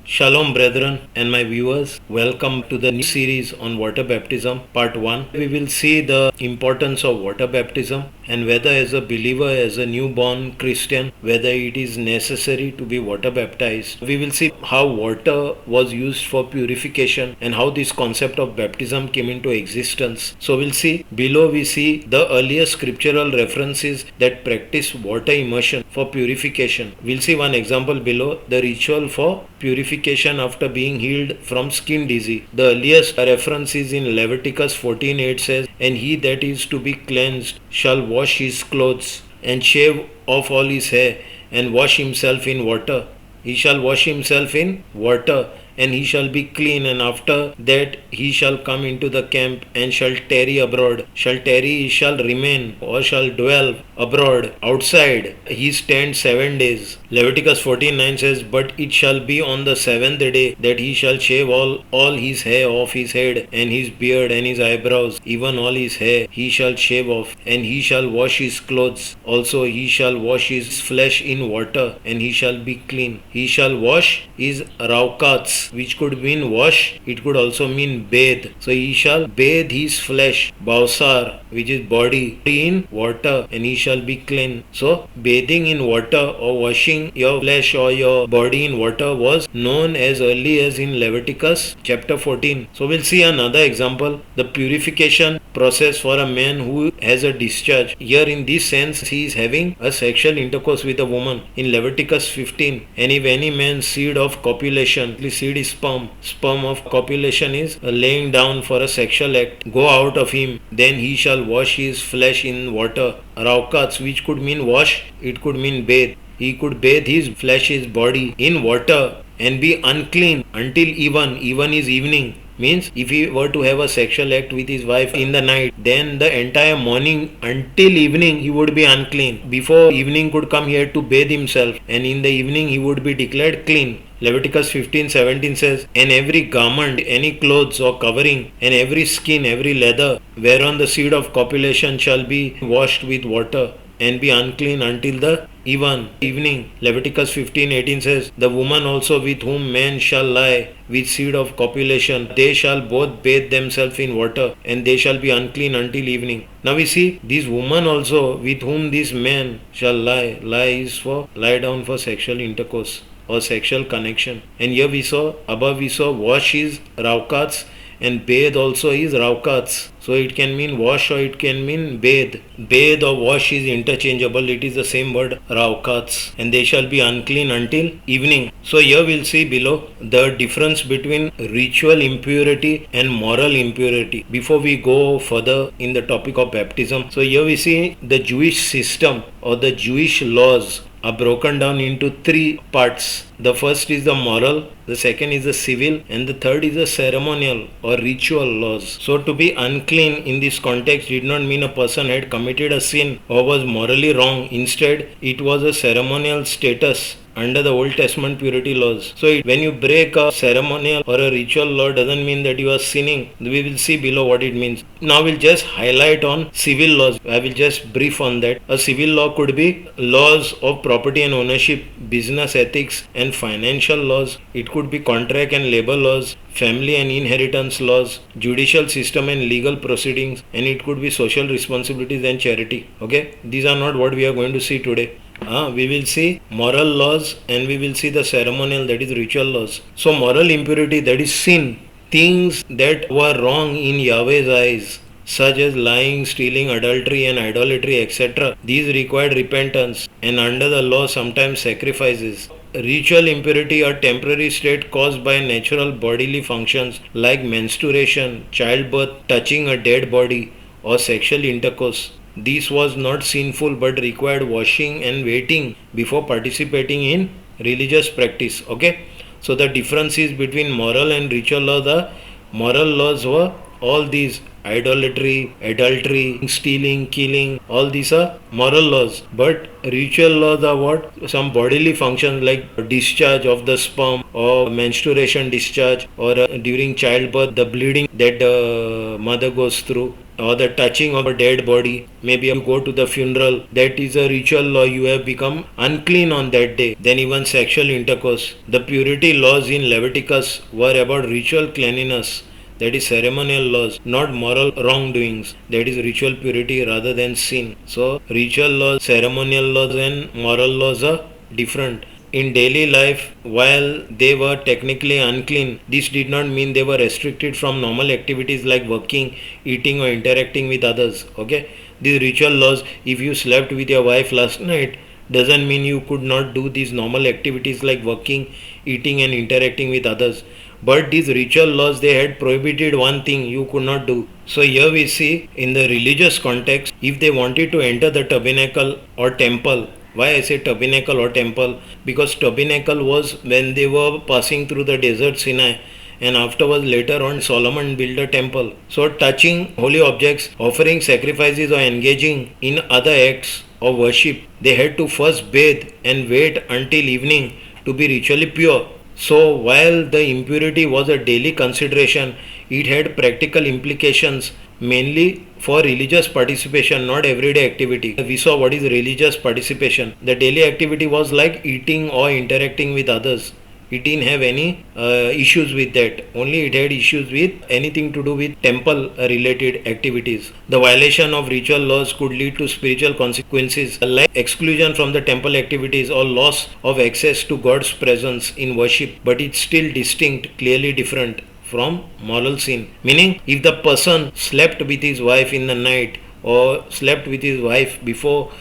Shalom, brethren, and my viewers. Welcome to the new series on water baptism, part 1. We will see the importance of water baptism and whether, as a believer, as a newborn Christian, whether it is necessary to be water baptized. We will see how water was used for purification and how this concept of baptism came into existence. So, we'll see below, we see the earlier scriptural references that practice water immersion for purification. We'll see one example below, the ritual for purification after being healed from skin disease. The earliest reference is in Leviticus 14:8 says, "And he that is to be cleansed shall wash his clothes and shave off all his hair and wash himself in water. He shall wash himself in water, and he shall be clean, and after that he shall come into the camp and shall tarry abroad. Shall tarry, he shall remain, or shall dwell abroad outside. He stands 7 days. Leviticus 14:9 says, "But it shall be on the seventh day that he shall shave all his hair off his head, and his beard and his eyebrows, even all his hair he shall shave off, and he shall wash his clothes. Also he shall wash his flesh in water, and he shall be clean. He shall wash his raukats," which could mean wash, it could also mean bathe. So he shall bathe his flesh, bausar, which is body, in water, and he shall be clean. So bathing in water or washing your flesh or your body in water was known as early as in Leviticus chapter 14. So we'll see another example, the purification process for a man who has a discharge. Here in this sense he is having a sexual intercourse with a woman in Leviticus 15. And if any man's seed of copulation, the seed is sperm of copulation is laying down for a sexual act, go out of him, then he shall wash his flesh in water. Raukats, which could mean wash, it could mean bathe. He could bathe his flesh, his body in water and be unclean until even. Even is evening. Means if he were to have a sexual act with his wife in the night, then the entire morning until evening he would be unclean. Before evening could come, he had to bathe himself, and in the evening he would be declared clean. Leviticus 15:17 says, "And every garment, any clothes or covering, and every skin, every leather, whereon the seed of copulation shall be washed with water, and be unclean until the evening." Leviticus 15:18 says, "The woman also with whom man shall lie with seed of copulation, they shall both bathe themselves in water, and they shall be unclean until evening." Now we see this woman also with whom this man shall lie. Lie is for lie down for sexual intercourse or sexual connection. And here we saw, above we saw wash is raukats, and bathe also is raukats. So it can mean wash or it can mean bathe. Bathe or wash is interchangeable. It is the same word, raukats. And they shall be unclean until evening. So here we'll see below the difference between ritual impurity and moral impurity before we go further in the topic of baptism. So here we see the Jewish system or the Jewish laws are broken down into three parts. The first is the moral, the second is the civil, and the third is the ceremonial or ritual laws. So to be unclean in this context did not mean a person had committed a sin or was morally wrong. Instead, it was a ceremonial status under the Old Testament purity laws. So when you break a ceremonial or a ritual law doesn't mean that you are sinning. We will see below what it means. Now we'll just highlight on civil laws. I will just brief on that. A civil law could be laws of property and ownership, business ethics and financial laws. It could be contract and labor laws, family and inheritance laws, judicial system and legal proceedings, and it could be social responsibilities and charity. Okay, these are not what we are going to see today. We will see moral laws and we will see the ceremonial, that is ritual laws. So moral impurity, that is sin, things that were wrong in Yahweh's eyes, such as lying, stealing, adultery and idolatry, etc. These required repentance and under the law sometimes sacrifices. Ritual impurity, a temporary state caused by natural bodily functions like menstruation, childbirth, touching a dead body or sexual intercourse. This was not sinful but required washing and waiting before participating in religious practice. Okay, so the difference is between moral and ritual law. The moral laws were all these: idolatry, adultery, stealing, killing, all these are moral laws. But ritual laws are what? Some bodily functions like discharge of the sperm or menstruation discharge or during childbirth the bleeding that the mother goes through. or the touching of a dead body. Maybe you go to the funeral, that is a ritual law, you have become unclean on that day. Then even sexual intercourse. The purity laws in Leviticus were about ritual cleanliness, that is ceremonial laws, not moral wrongdoings, that is ritual purity rather than sin. So ritual laws, ceremonial laws and moral laws are different. In daily life, while they were technically unclean, this did not mean they were restricted from normal activities like working, eating or interacting with others. Okay, these ritual laws, if you slept with your wife last night, doesn't mean you could not do these normal activities like working, eating and interacting with others. But these ritual laws, they had prohibited one thing you could not do. So here we see in the religious context, if they wanted to enter the tabernacle or temple, why I say tabernacle or temple? Because tabernacle was when they were passing through the desert Sinai, and afterwards later on Solomon built a temple. So touching holy objects, offering sacrifices or engaging in other acts of worship, they had to first bathe and wait until evening to be ritually pure. So while the impurity was a daily consideration, it had practical implications mainly for religious participation, not everyday activity. We saw what is religious participation. The daily activity was like eating or interacting with others. It didn't have any issues with that. Only it had issues with anything to do with temple related activities. The violation of ritual laws could lead to spiritual consequences like exclusion from the temple activities or loss of access to God's presence in worship. But it's still distinct, clearly different from moral sin. Meaning, if the person slept with his wife in the night or slept with his wife before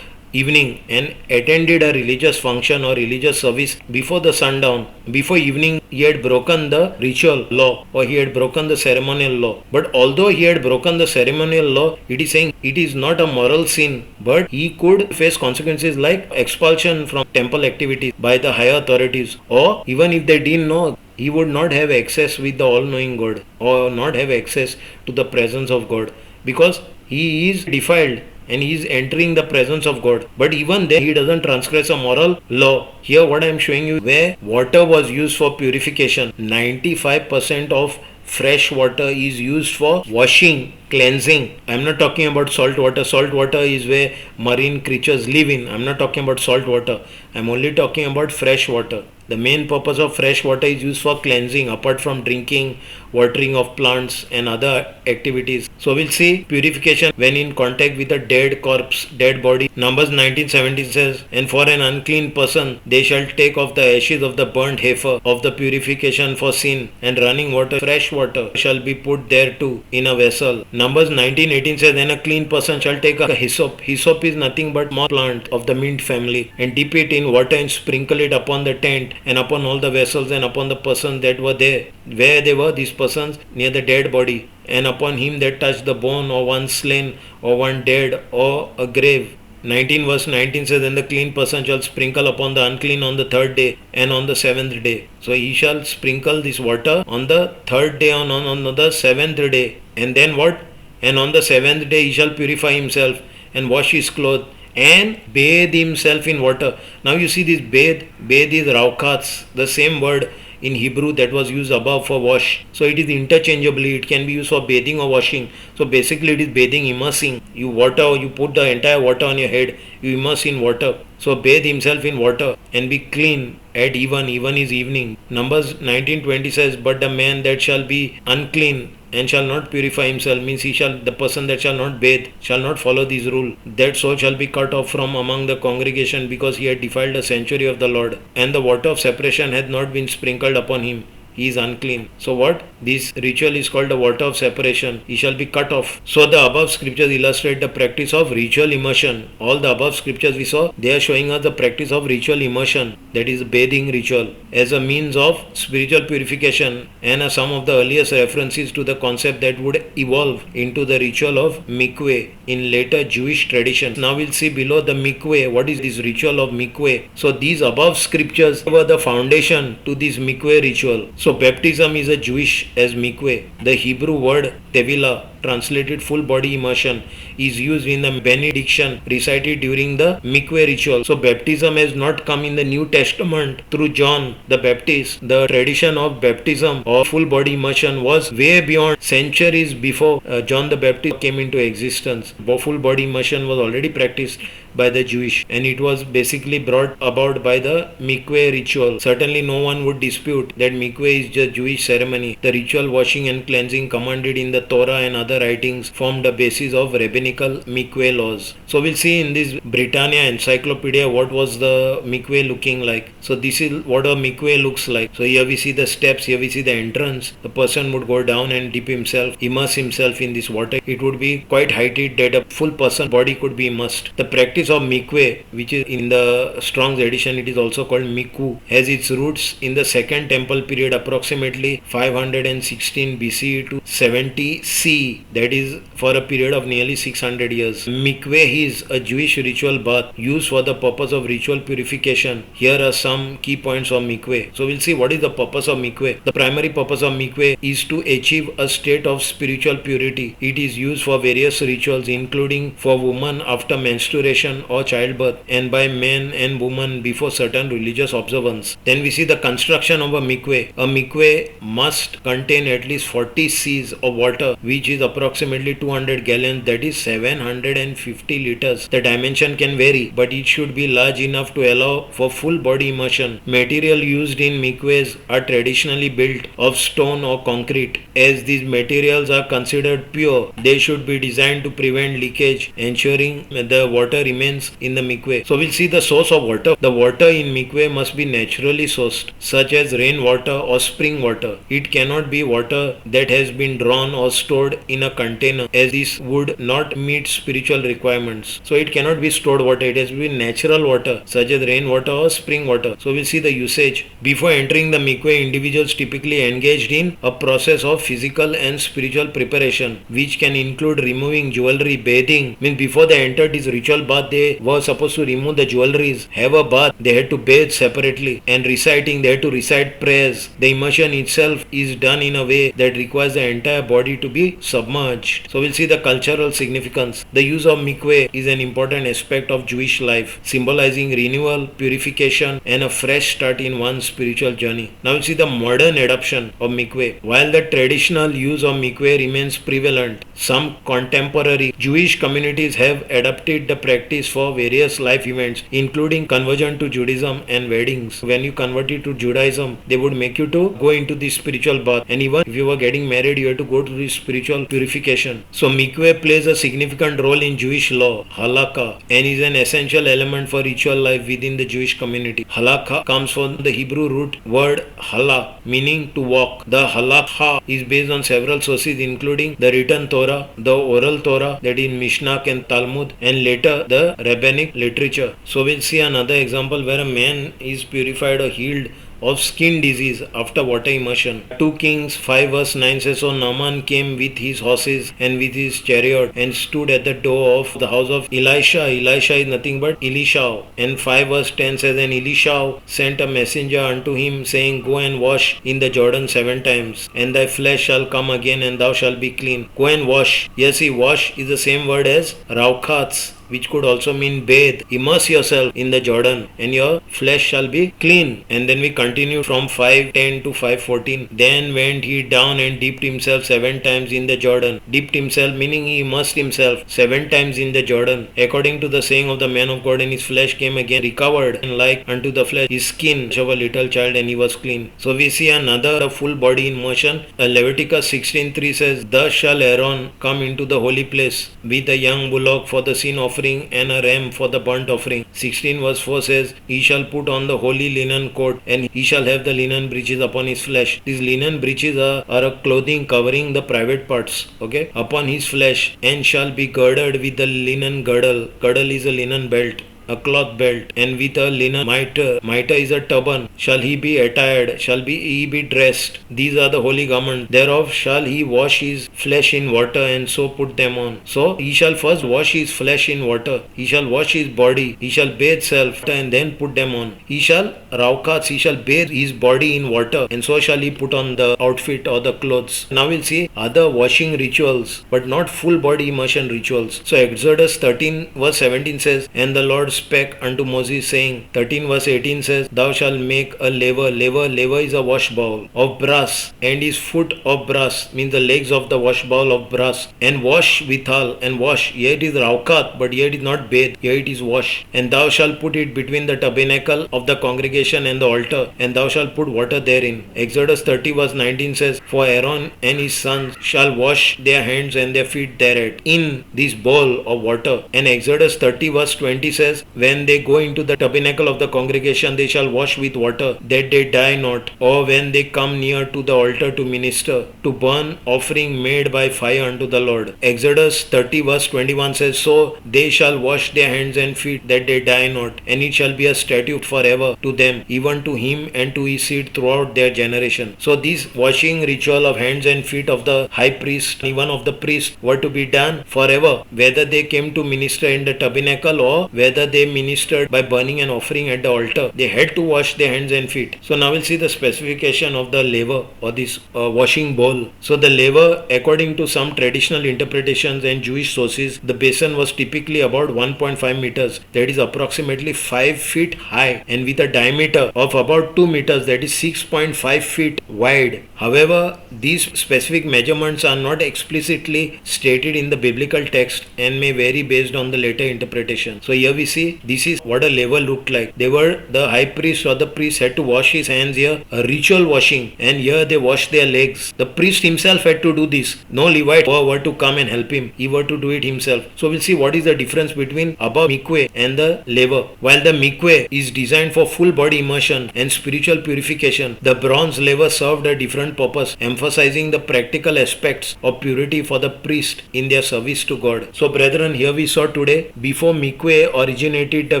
evening and attended a religious function or religious service before the sundown, before evening, he had broken the ritual law or he had broken the ceremonial law. But although he had broken the ceremonial law, it is saying it is not a moral sin, but he could face consequences like expulsion from temple activities by the higher authorities, or even if they didn't know, he would not have access with the all-knowing God or not have access to the presence of God because he is defiled and he is entering the presence of God. But even then, he doesn't transgress a moral law. Here, what I am showing you, where water was used for purification, 95% of fresh water is used for washing, cleansing. I am not talking about salt water. Salt water is where marine creatures live in. I am not talking about salt water. I am only talking about fresh water. The main purpose of fresh water is used for cleansing apart from drinking, watering of plants and other activities. So we'll see purification when in contact with a dead corpse, dead body. Numbers 19:17 says, and for an unclean person they shall take of the ashes of the burnt heifer of the purification for sin, and running water, fresh water shall be put thereto in a vessel. Numbers 19:18 says, and a clean person shall take a hyssop. Hyssop is nothing but small plant of the mint family, and dip it in water and sprinkle it upon the tent and upon all the vessels and upon the persons that were there. Where they were, these persons near the dead body, and upon him that touched the bone or one slain or one dead or a grave. 19 verse 19 says, and the clean person shall sprinkle upon the unclean on the third day and on the seventh day. So he shall sprinkle this water on the third day and on the seventh day. And then what? And on the seventh day he shall purify himself and wash his clothes and bathe himself in water. Now you see this bathe is raukats, the same word in Hebrew that was used above for wash. So it is interchangeably, it can be used for bathing or washing. So basically it is bathing, immersing. You put the entire water on your head, you immerse in water. So bathe himself in water and be clean at even is evening. Numbers 19:20 says, but the man that shall be unclean and shall not purify himself, means the person that shall not bathe, shall not follow this rule, that soul shall be cut off from among the congregation, because he had defiled the sanctuary of the Lord, and the water of separation hath not been sprinkled upon him. He is unclean. So what? This ritual is called the water of separation. He shall be cut off. So the above scriptures illustrate the practice of ritual immersion. All the above scriptures we saw, they are showing us the practice of ritual immersion, that is bathing ritual, as a means of spiritual purification, and are some of the earliest references to the concept that would evolve into the ritual of mikveh in later Jewish tradition. Now we'll see below the mikveh, what is this ritual of mikveh. So these above scriptures were the foundation to this mikveh ritual. So baptism is a Jewish as mikveh. The Hebrew word tevilah translated full body immersion, is used in the benediction recited during the mikveh ritual. So baptism has not come in the New Testament through John the Baptist. The tradition of baptism or full body immersion was way beyond centuries before John the Baptist came into existence. Full body immersion was already practiced by the Jewish, and it was basically brought about by the mikveh ritual. Certainly no one would dispute that mikveh is just Jewish ceremony. The ritual washing and cleansing commanded in the Torah and other writings formed the basis of rabbinical mikveh laws. So we'll see in this Britannia encyclopedia what was the mikveh looking like. So this is what a mikveh looks like. So here we see the steps, here we see the entrance. The person would go down and dip himself, immerse himself in this water. It would be quite heighted that a full person body could be immersed. The practice of mikveh, which is in the Strong's edition, it is also called miku, has its roots in the second temple period, approximately 516 BCE to 70 CE, that is for a period of nearly 600 years. Mikveh is a Jewish ritual bath used for the purpose of ritual purification. Here are some key points of mikveh. So we'll see what is the purpose of mikveh. The primary purpose of mikveh is to achieve a state of spiritual purity. It is used for various rituals, including for women after menstruation or childbirth, and by men and women before certain religious observance. Then we see the construction of a mikveh. A mikveh must contain at least 40 cc's of water, which is approximately 200 gallons, that is 750 liters. The dimension can vary, but it should be large enough to allow for full body immersion. Material used in mikvehs are traditionally built of stone or concrete. As these materials are considered pure, they should be designed to prevent leakage, ensuring the water remains in the mikveh. So we'll see the source of water. The water in mikveh must be naturally sourced, such as rainwater or spring water. It cannot be water that has been drawn or stored in a container, as this would not meet spiritual requirements. So it cannot be stored water. It has to be natural water, such as rainwater or spring water. So we'll see the usage. Before entering the mikveh, individuals typically engaged in a process of physical and spiritual preparation, which can include removing jewelry, bathing. Means before they entered this ritual bath, they were supposed to remove the jewelries, have a bath, they had to bathe separately, and reciting, they had to recite prayers. The immersion itself is done in a way that requires the entire body to be submerged. So we'll see the cultural significance. The use of mikveh is an important aspect of Jewish life, symbolizing renewal, purification, and a fresh start in one's spiritual journey. Now we'll see the modern adoption of mikveh. While the traditional use of mikveh remains prevalent, some contemporary Jewish communities have adopted the practice for various life events, including conversion to Judaism and weddings. When you converted to Judaism, they would make you to go into the spiritual bath, and even if you were getting married, you had to go to the spiritual purification. So mikveh plays a significant role in Jewish law, halakha, and is an essential element for ritual life within the Jewish community. Halakha comes from the Hebrew root word halak, meaning to walk. The halakha is based on several sources, including the written Torah, the oral Torah, that is Mishnah and Talmud, and later the rabbinic literature. So we'll see another example where a man is purified or healed of skin disease after water immersion. 2 Kings 5 verse 9 says, so Naaman came with his horses and with his chariot and stood at the door of the house of Elisha. Elisha is nothing but Elisha. And 5 verse 10 says, and Elisha sent a messenger unto him, saying, go and wash in the Jordan 7 times, and thy flesh shall come again, and thou shalt be clean. Go and wash. Yes, see, wash is the same word as raukats, which could also mean bathe. Immerse yourself in the Jordan and your flesh shall be clean. And then we continue from 5:10 to 5:14. Then went he down and dipped himself 7 times in the Jordan. Dipped himself meaning he immersed himself 7 times in the Jordan, according to the saying of the man of God, and his flesh came again recovered, and like unto the flesh his skin of a little child, and he was clean. So we see another full body immersion. Leviticus 16:3 says, thus shall Aaron come into the holy place with a young bullock for the sin offering and a ram for the burnt offering. 16 verse 4 says, he shall put on the holy linen coat, and he shall have the linen breeches upon his flesh. These linen breeches are a clothing covering the private parts, upon his flesh, and shall be girded with the linen girdle. Girdle is a linen belt. a cloth belt, and with a linen mitre is a turban, shall he be attired, he be dressed. These are the holy garments. Thereof shall he wash his flesh in water, and so put them on. So he shall first wash his flesh in water, he shall wash his body, he shall bathe self, and then put them on. He shall raukats, he shall bathe his body in water, and so shall he put on the outfit or the clothes. Now we'll see other washing rituals, but not full body immersion rituals. So Exodus 13 verse 17 says, and the Lord spake unto Moses, saying, 13 verse 18 says, thou shalt make a laver. Laver is a wash bowl of brass, and his foot of brass, means the legs of the wash bowl of brass, and wash withal, and wash. Here it is raukat, but here it is not bathe, here it is wash. And thou shalt put it between the tabernacle of the congregation and the altar, and thou shalt put water therein. Exodus 30 verse 19 says, for Aaron and his sons shall wash their hands and their feet thereat, in this bowl of water. And Exodus 30 verse 20 says, when they go into the tabernacle of the congregation, they shall wash with water, that they die not. Or when they come near to the altar to minister, to burn offering made by fire unto the Lord. Exodus 30 verse 21 says, so they shall wash their hands and feet, that they die not, and it shall be a statute forever to them, even to him and to his seed throughout their generation. So this washing ritual of hands and feet of the high priest, even of the priest, were to be done forever, whether they came to minister in the tabernacle or whether they ministered by burning an offering at the altar. They had to wash their hands and feet. So now we'll see the specification of the laver, or this washing bowl. So the laver, according to some traditional interpretations and Jewish sources, the basin was typically about 1.5 meters, that is approximately 5 feet high, and with a diameter of about 2 meters, that is 6.5 feet wide. However, these specific measurements are not explicitly stated in the biblical text and may vary based on the later interpretation. So here we see this is what a laver looked like. The high priest or the priest had to wash his hands here, a ritual washing, and here they washed their legs. The priest himself had to do this. No Levite were to come and help him. He were to do it himself. So we'll see what is the difference between above mikveh and the laver. While the mikveh is designed for full body immersion and spiritual purification, the bronze laver served a different purpose, emphasizing the practical aspects of purity for the priest in their service to God. So brethren, here we saw today, before mikveh originated the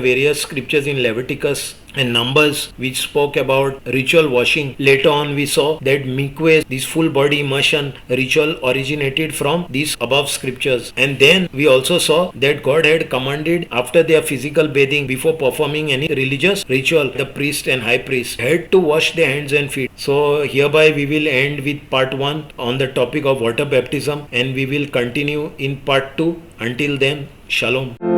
various scriptures in Leviticus and Numbers which spoke about ritual washing. Later on we saw that mikveh, this full body immersion ritual, originated from these above scriptures. And then we also saw that God had commanded, after their physical bathing, before performing any religious ritual, the priest and high priest had to wash their hands and feet. So hereby we will end with part 1 on the topic of water baptism, and we will continue in part 2. Until then, Shalom.